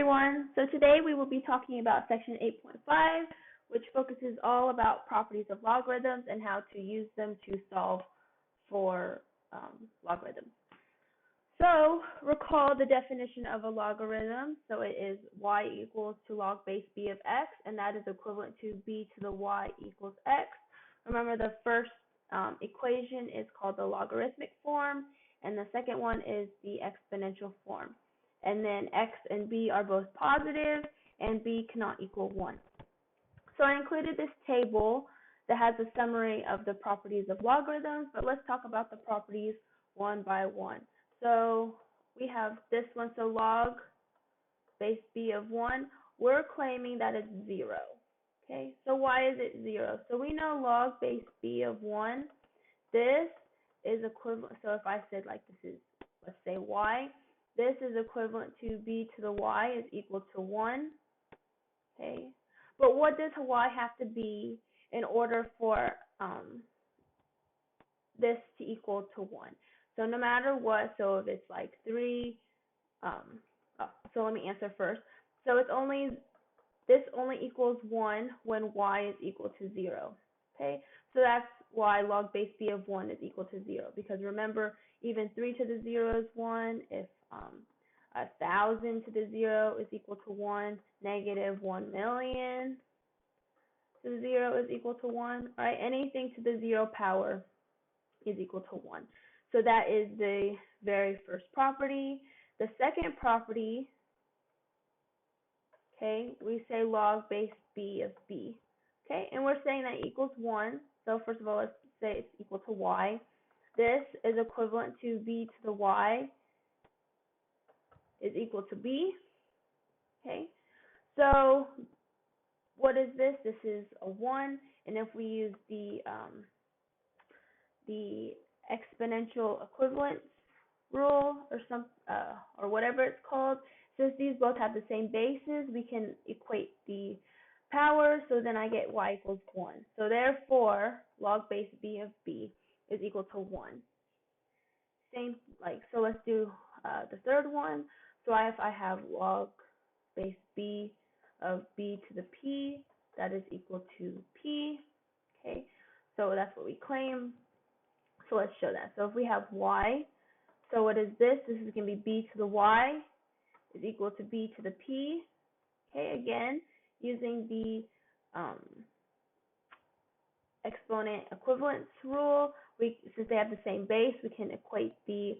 everyone. So today we will be talking about section 8.5, which focuses all about properties of logarithms and how to use them to solve for logarithms. So recall the definition of a logarithm. So it is y equals to log base b of x, and that is equivalent to b to the y equals x. Remember, the first equation is called the logarithmic form, and the second one is the exponential form. And then x and b are both positive, and b cannot equal 1. So I included this table that has a summary of the properties of logarithms, but let's talk about the properties one by one. So we have this one, so log base b of 1, we're claiming that it's 0. Okay, so why is it 0? So we know log base b of 1, this is equivalent, so if I said like this is, let's say y, this is equivalent to b to the y is equal to 1, okay? But what does y have to be in order for this to equal to 1? So no matter what, so if it's like 3, so let me answer first. So this only equals 1 when y is equal to 0, okay? So that's why log base b of 1 is equal to 0, because remember, even 3 to the 0 is 1, if 1,000 to the 0 is equal to 1, negative 1,000,000 to the 0 is equal to 1, right? Anything to the 0 power is equal to 1. So that is the very first property. The second property, okay, we say log base b of b, okay? And we're saying that equals 1. So first of all, let's say it's equal to y. This is equivalent to b to the y is equal to b, okay? So what is this? This is a 1, and if we use the exponential equivalence rule or whatever it's called, since these both have the same bases, we can equate the power, so then I get y equals 1. So therefore, log base b of b is equal to 1. So let's do the third one. So if I have log base b of b to the p, that is equal to p, okay? So that's what we claim. So let's show that. So if we have y, so what is this? This is going to be b to the y is equal to b to the p, okay? Again, using the exponent equivalence rule, since they have the same base, we can equate the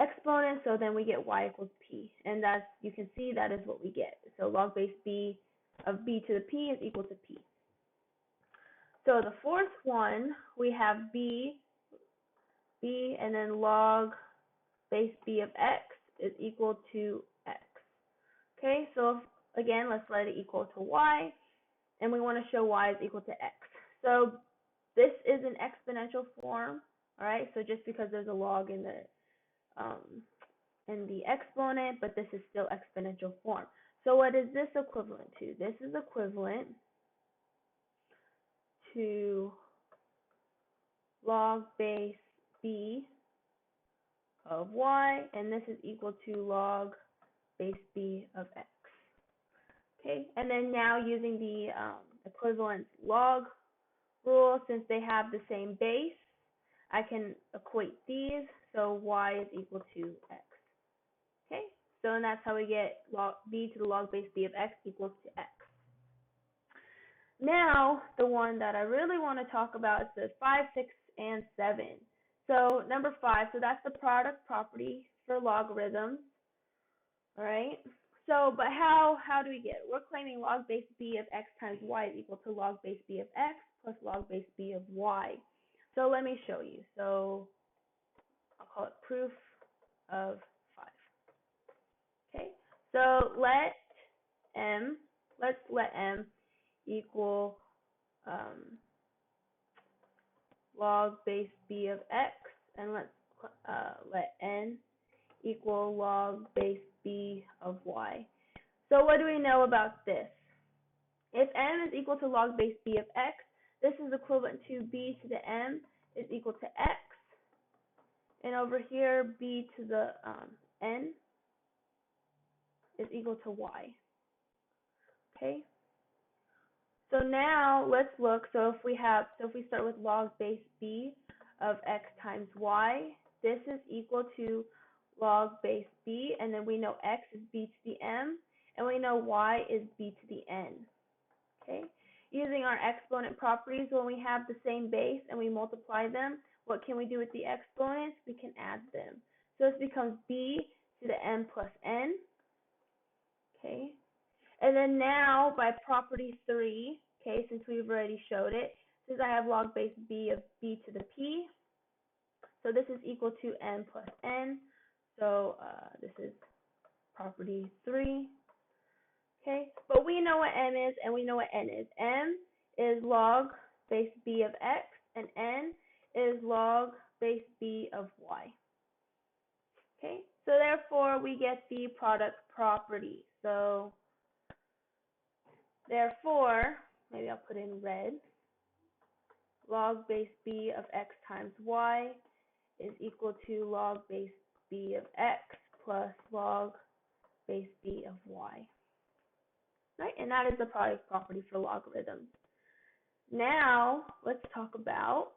exponent, so then we get y equals p, and that's, you can see that is what we get. So log base b of b to the p is equal to p. So the fourth one, we have b, and then log base b of x is equal to x. Okay, so again, let's let it equal to y, and we want to show y is equal to x. So this is an exponential form, all right? So just because there's a log in the exponent, but this is still exponential form. So what is this equivalent to? This is equivalent to log base b of y, and this is equal to log base b of x. Okay, and then now using the equivalence log rule, since they have the same base, I can equate these, so y is equal to x. Okay, so and that's how we get log b to the log base b of x equals to x. Now, the one that I really want to talk about is the 5, 6, and 7. So number 5, so that's the product property for logarithms. All right. So, but how do we get it? We're claiming log base b of x times y is equal to log base b of x plus log base b of y. So let me show you. So I'll call it proof of 5. Okay. So let's let m equal log base b of x, and let's let n equal log base b of y. So what do we know about this? If m is equal to log base b of x, this is equivalent to b to the m is equal to x, and over here b to the n is equal to y. Okay. So now let's look. So if we start with log base b of x times y, this is equal to log base b, and then we know x is b to the m, and we know y is b to the n. Okay. Using our exponent properties, when we have the same base and we multiply them, what can we do with the exponents? We can add them. So this becomes b to the m plus n. Okay. And then now, by property 3, okay, since we've already showed it, since I have log base b of b to the p, so this is equal to m plus n. So this is property 3. Okay, but we know what m is and we know what n is. M is log base b of x, and n is log base b of y. Okay, so therefore we get the product property. So therefore, maybe I'll put in red, log base b of x times y is equal to log base b of x plus log base b of y. Right, and that is the product property for logarithms. Now, let's talk about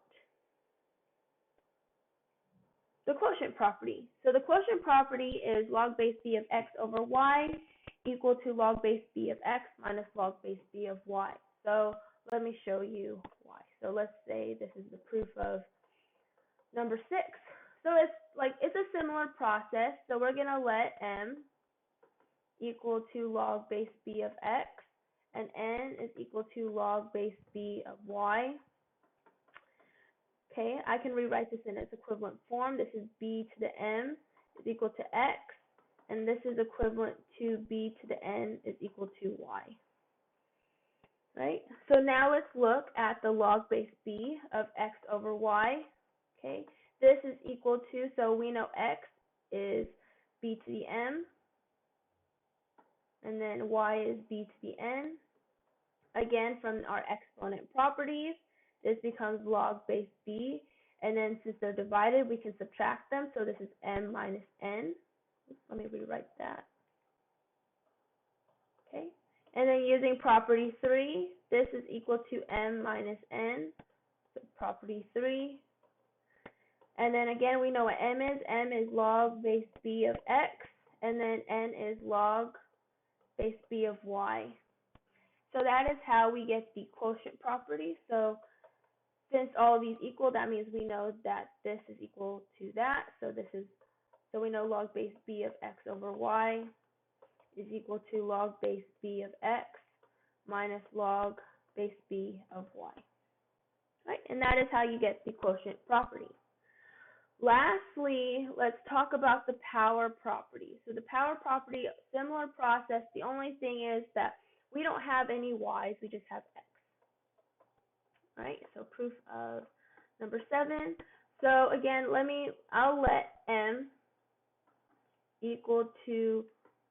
the quotient property. So the quotient property is log base b of x over y equal to log base b of x minus log base b of y. So let me show you why. So let's say this is the proof of number 6. So it's a similar process. So we're going to let m equal to log base b of x, and n is equal to log base b of y. Okay, I can rewrite this in its equivalent form. This is b to the m is equal to x, and this is equivalent to b to the n is equal to y. Right? So now let's look at the log base b of x over y. Okay, this is equal to, so we know x is b to the m, and then y is b to the n. Again, from our exponent properties, this becomes log base b, and then since they're divided, we can subtract them. So this is m minus n. Let me rewrite that. Okay, and then using property 3, this is equal to m minus n. So property 3. And then again, we know what m is. M is log base b of x, and then n is log base b of y. So that is how we get the quotient property. So since all of these equal, that means we know that this is equal to that. So we know log base b of x over y is equal to log base b of x minus log base b of y. Right? And that is how you get the quotient property. Lastly, let's talk about the power property. So the power property, similar process. The only thing is that we don't have any y's, we just have x. Right? So proof of number 7. So again, I'll let m equal to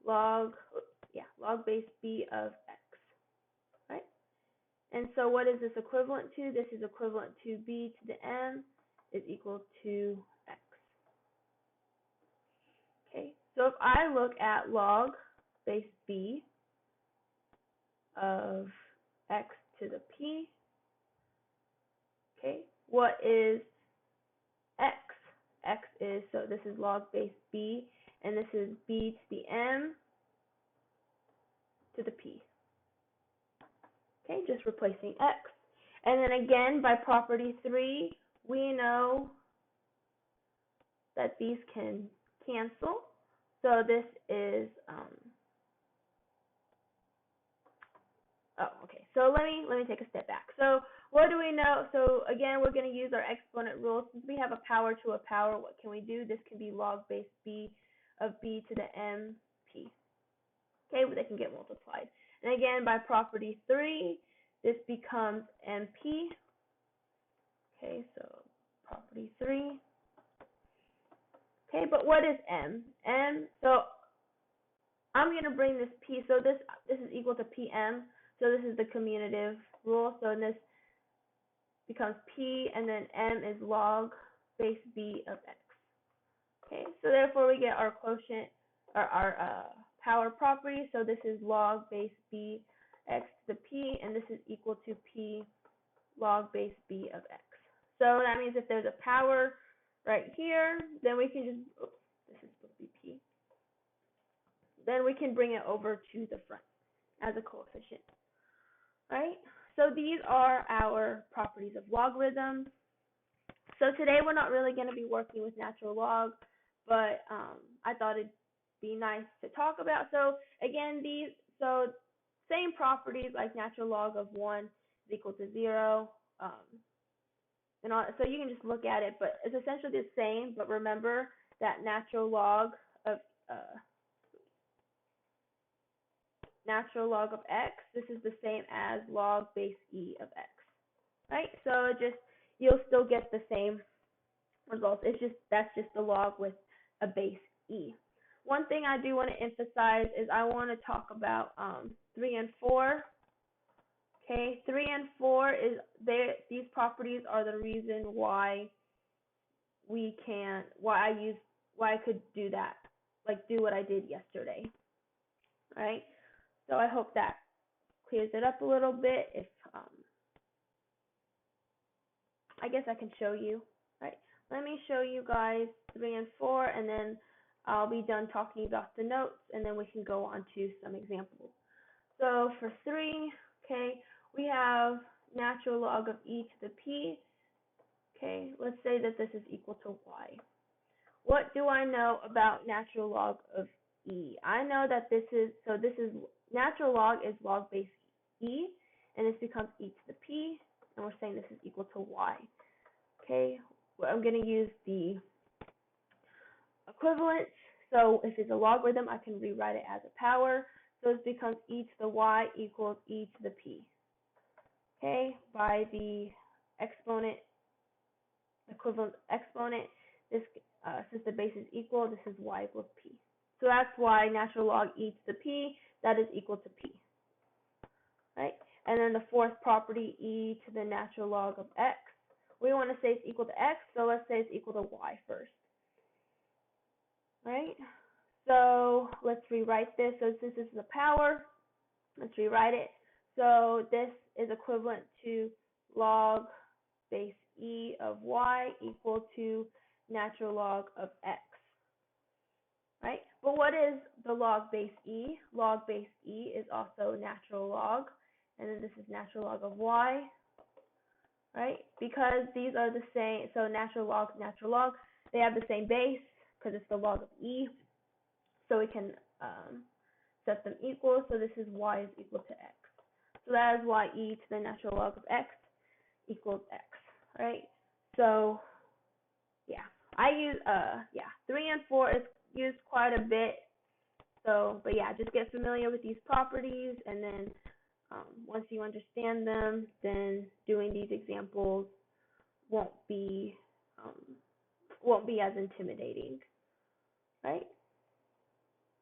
log base b of x. Right? And so what is this equivalent to? This is equivalent to b to the m is equal to x. Okay, so if I look at log base b of x to the p, okay, what is x? X is, so this is log base b, and this is b to the m to the p. Okay, just replacing x. And then again, by property 3, we know that these can cancel. So this is, so let me take a step back. So what do we know? So again, we're going to use our exponent rule. Since we have a power to a power, what can we do? This can be log base b of b to the m p. Okay, but they can get multiplied. And again, by property 3, this becomes mp. Okay, so property 3. Okay, but what is m? So I'm going to bring this p, so this is equal to pm, so this is the commutative rule, so this becomes p, and then m is log base b of x. Okay, so therefore we get our quotient, or our power property. So this is log base b x to the p, and this is equal to p log base b of x. So that means if there's a power right here, then we can just, oops, this is supposed to be p, then we can bring it over to the front as a coefficient, right? So these are our properties of logarithms. So today we're not really going to be working with natural log, but I thought it'd be nice to talk about. So again, same properties like natural log of 1 is equal to 0, and all, so you can just look at it, but it's essentially the same. But remember that natural log of x, this is the same as log base e of x, right? So you'll still get the same results. That's just the log with a base e. One thing I do want to emphasize is I want to talk about 3 and 4. Okay, 3 and 4 these properties are the reason why I could do that, like do what I did yesterday, right? So I hope that clears it up a little bit. If I guess I can show you, right? Let me show you guys 3 and 4, and then I'll be done talking about the notes, and then we can go on to some examples. So for 3, okay, we have natural log of e to the p. Okay, let's say that this is equal to y. What do I know about natural log of e? I know that this is natural log is log base e, and this becomes e to the p, and we're saying this is equal to y. Okay, well, I'm going to use the equivalence. So if it's a logarithm, I can rewrite it as a power. So this becomes e to the y equals e to the p. Okay, by the exponent, equivalent exponent, this since the base is equal, this is y equals p. So that's why natural log e to the p, that is equal to p. Right? And then the fourth property, e to the natural log of x. We want to say it's equal to x, so let's say it's equal to y first. Right? So let's rewrite this. So since this is a power, let's rewrite it. So this is equivalent to log base e of y equal to natural log of x. Right? But what is the log base e? Log base e is also natural log, and then this is natural log of y. Right? Because these are the same, so natural log, they have the same base because it's the log of e. So we can set them equal. So this is y is equal to x. So that is why e to the natural log of x equals x. Right? So yeah, I use 3 and 4 is used quite a bit. So, but yeah, just get familiar with these properties, and then once you understand them, then doing these examples won't be as intimidating, right?